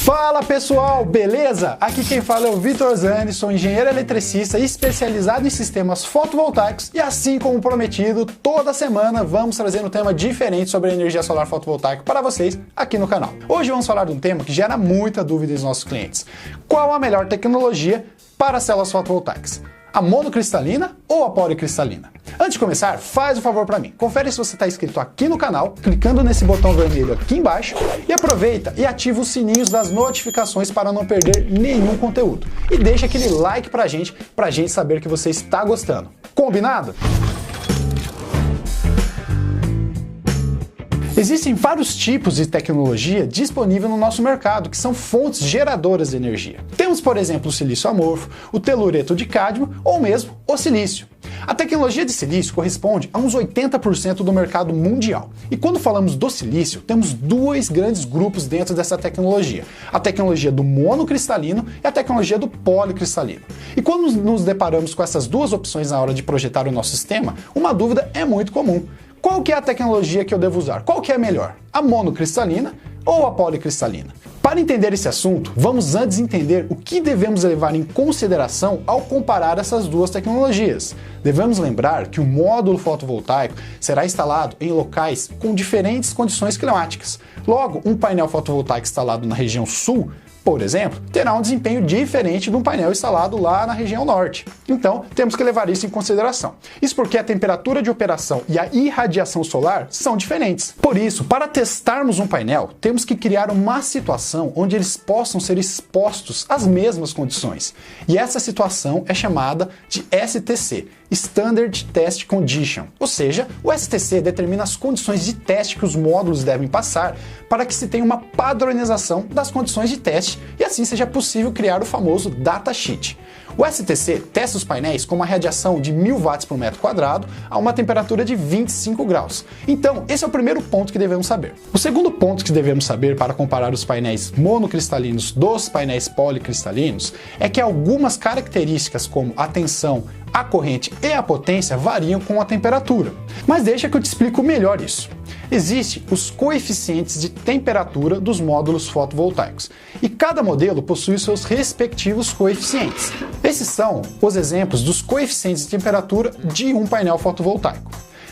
Fala pessoal, beleza? Aqui quem fala é o Vitor Zani, sou engenheiro eletricista especializado em sistemas fotovoltaicos e assim como prometido, toda semana vamos trazer um tema diferente sobre a energia solar fotovoltaica para vocês aqui no canal. Hoje vamos falar de um tema que gera muita dúvida dos nossos clientes. Qual a melhor tecnologia para células fotovoltaicas? A monocristalina ou a policristalina? Antes de começar, faz um favor para mim. Confere se você está inscrito aqui no canal, clicando nesse botão vermelho aqui embaixo e aproveita e ativa os sininhos das notificações para não perder nenhum conteúdo. E deixa aquele like pra gente saber que você está gostando. Combinado? Existem vários tipos de tecnologia disponível no nosso mercado, que são fontes geradoras de energia. Temos, por exemplo, o silício amorfo, o telureto de cádmio ou mesmo o silício. A tecnologia de silício corresponde a uns 80% do mercado mundial. E quando falamos do silício, temos dois grandes grupos dentro dessa tecnologia. A tecnologia do monocristalino e a tecnologia do policristalino. E quando nos deparamos com essas duas opções na hora de projetar o nosso sistema, uma dúvida é muito comum. Qual que é a tecnologia que eu devo usar? Qual que é a melhor? A monocristalina ou a policristalina? Para entender esse assunto, vamos antes entender o que devemos levar em consideração ao comparar essas duas tecnologias. Devemos lembrar que o módulo fotovoltaico será instalado em locais com diferentes condições climáticas. Logo, um painel fotovoltaico instalado na região sul, por exemplo, terá um desempenho diferente de um painel instalado lá na região norte. Então, temos que levar isso em consideração. Isso porque a temperatura de operação e a irradiação solar são diferentes. Por isso, para testarmos um painel, temos que criar uma situação onde eles possam ser expostos às mesmas condições. E essa situação é chamada de STC, Standard Test Condition. Ou seja, o STC determina as condições de teste que os módulos devem passar para que se tenha uma padronização das condições de teste e assim seja possível criar o famoso datasheet. O STC testa os painéis com uma radiação de 1000 watts por metro quadrado a uma temperatura de 25 graus. Então, esse é o primeiro ponto que devemos saber. O segundo ponto que devemos saber para comparar os painéis monocristalinos dos painéis policristalinos é que algumas características como a tensão, a corrente e a potência variam com a temperatura. Mas deixa que eu te explico melhor isso. Existem os coeficientes de temperatura dos módulos fotovoltaicos e cada modelo possui os seus respectivos coeficientes. Esses são os exemplos dos coeficientes de temperatura de um painel fotovoltaico.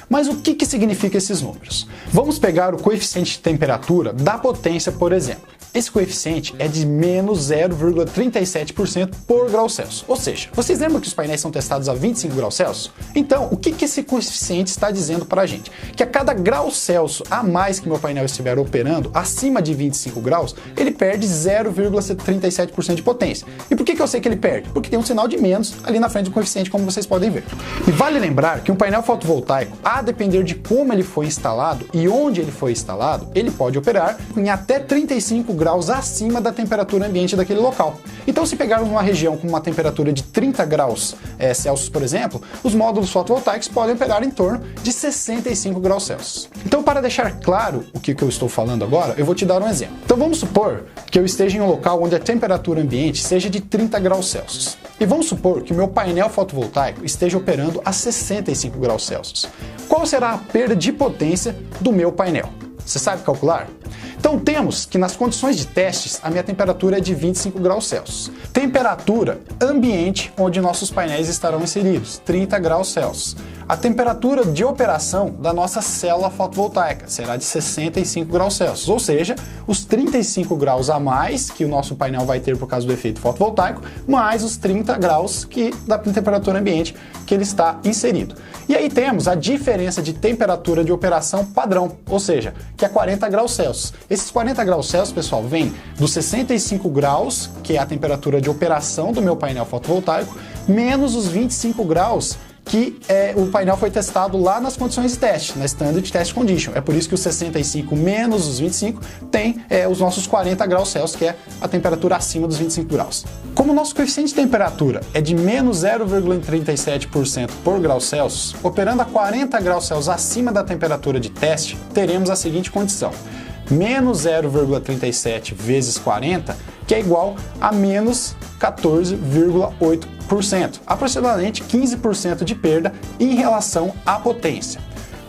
Mas o que significa esses números? Vamos pegar o coeficiente de temperatura da potência, por exemplo. Esse coeficiente é de menos 0,37% por grau Celsius. Ou seja, vocês lembram que os painéis são testados a 25 graus Celsius? Então, o que esse coeficiente está dizendo para a gente? Que a cada grau Celsius a mais que meu painel estiver operando, acima de 25 graus, ele perde 0,37% de potência. E por que eu sei que ele perde? Porque tem um sinal de menos ali na frente do coeficiente, como vocês podem ver. E vale lembrar que um painel fotovoltaico, a depender de como ele foi instalado e onde ele foi instalado, ele pode operar em até 35 graus acima da temperatura ambiente daquele local. Então, se pegarmos uma região com uma temperatura de 30 graus Celsius, por exemplo, os módulos fotovoltaicos podem operar em torno de 65 graus Celsius. Então, para deixar claro o que eu estou falando agora, eu vou te dar um exemplo. Então, vamos supor que eu esteja em um local onde a temperatura ambiente seja de 30 graus Celsius. E vamos supor que o meu painel fotovoltaico esteja operando a 65 graus Celsius. Qual será a perda de potência do meu painel? Você sabe calcular? Então temos que nas condições de testes a minha temperatura é de 25 graus Celsius. Temperatura ambiente onde nossos painéis estarão inseridos, 30 graus Celsius. A temperatura de operação da nossa célula fotovoltaica será de 65 graus Celsius, ou seja, os 35 graus a mais que o nosso painel vai ter por causa do efeito fotovoltaico, mais os 30 graus da temperatura ambiente que ele está inserido. E aí temos a diferença de temperatura de operação padrão, ou seja, que é 40 graus Celsius. Esses 40 graus Celsius, pessoal, vêm dos 65 graus, que é a temperatura de operação do meu painel fotovoltaico, menos os 25 graus que o painel foi testado lá nas condições de teste, na Standard Test Condition. É por isso que os 65 menos os 25 tem os nossos 40 graus Celsius, que é a temperatura acima dos 25 graus. Como o nosso coeficiente de temperatura é de menos 0,37% por grau Celsius, operando a 40 graus Celsius acima da temperatura de teste, teremos a seguinte condição. Menos 0,37 vezes 40, que é igual a menos 14,8%, aproximadamente 15% de perda em relação à potência.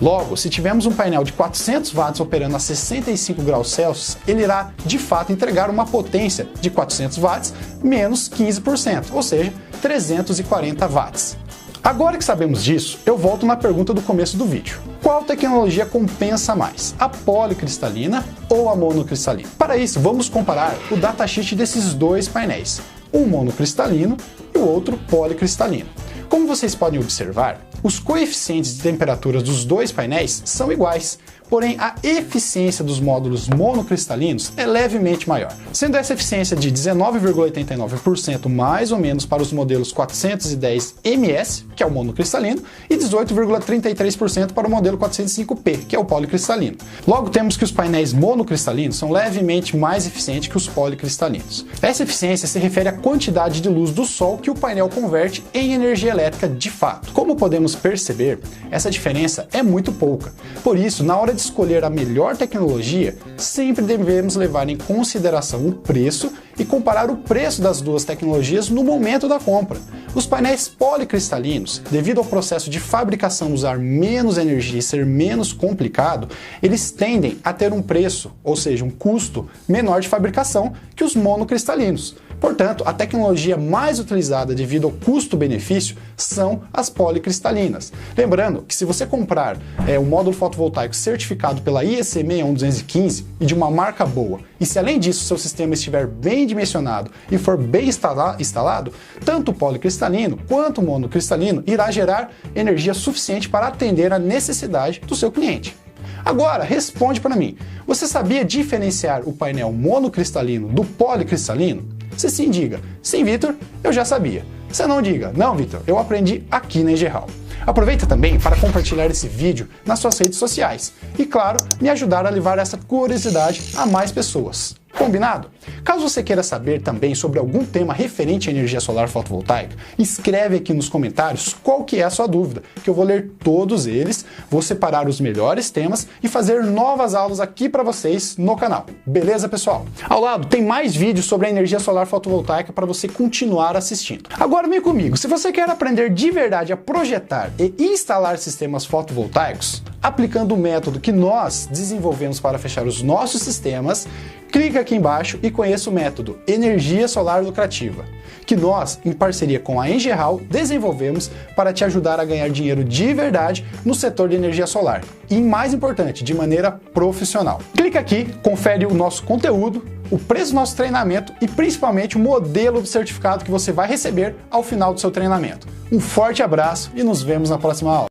Logo, se tivermos um painel de 400 watts operando a 65 graus Celsius, ele irá de fato entregar uma potência de 400 watts menos 15%, ou seja, 340 watts. Agora que sabemos disso, eu volto na pergunta do começo do vídeo. Qual tecnologia compensa mais, a policristalina ou a monocristalina? Para isso, vamos comparar o datasheet desses dois painéis, um monocristalino e o outro policristalino. Como vocês podem observar, os coeficientes de temperaturas dos dois painéis são iguais, porém a eficiência dos módulos monocristalinos é levemente maior, sendo essa eficiência de 19,89% mais ou menos para os modelos 410 ms, que é o monocristalino, e 18,33% para o modelo 405P, que é o policristalino. Logo, temos que os painéis monocristalinos são levemente mais eficientes que os policristalinos. Essa eficiência se refere à quantidade de luz do Sol que o painel converte em energia elétrica de fato. Como podemos perceber, essa diferença é muito pouca. Por isso, na hora de escolher a melhor tecnologia, sempre devemos levar em consideração o preço e comparar o preço das duas tecnologias no momento da compra. Os painéis policristalinos, devido ao processo de fabricação usar menos energia e ser menos complicado, eles tendem a ter um preço, ou seja, um custo menor de fabricação que os monocristalinos. Portanto, a tecnologia mais utilizada devido ao custo-benefício são as policristalinas. Lembrando que se você comprar um módulo fotovoltaico certificado pela IEC 61215 e de uma marca boa, e se além disso seu sistema estiver bem dimensionado e for bem instalado, tanto o policristalino quanto o monocristalino irá gerar energia suficiente para atender a necessidade do seu cliente. Agora, responde para mim, você sabia diferenciar o painel monocristalino do policristalino? Se sim, diga, sim, Vitor, eu já sabia. Se não, diga, não, Vitor, eu aprendi aqui na Engerral. Aproveita também para compartilhar esse vídeo nas suas redes sociais e, claro, me ajudar a levar essa curiosidade a mais pessoas. Combinado? Caso você queira saber também sobre algum tema referente à energia solar fotovoltaica, escreve aqui nos comentários qual que é a sua dúvida, que eu vou ler todos eles, vou separar os melhores temas e fazer novas aulas aqui para vocês no canal. Beleza, pessoal? Ao lado tem mais vídeos sobre a energia solar fotovoltaica para você continuar assistindo. Agora vem comigo, se você quer aprender de verdade a projetar e instalar sistemas fotovoltaicos, aplicando o método que nós desenvolvemos para fechar os nossos sistemas, clica aqui embaixo e conheça o método Energia Solar Lucrativa, que nós, em parceria com a Engerral, desenvolvemos para te ajudar a ganhar dinheiro de verdade no setor de energia solar e, mais importante, de maneira profissional. Clica aqui, confere o nosso conteúdo, o preço do nosso treinamento e principalmente o modelo do certificado que você vai receber ao final do seu treinamento. Um forte abraço e nos vemos na próxima aula.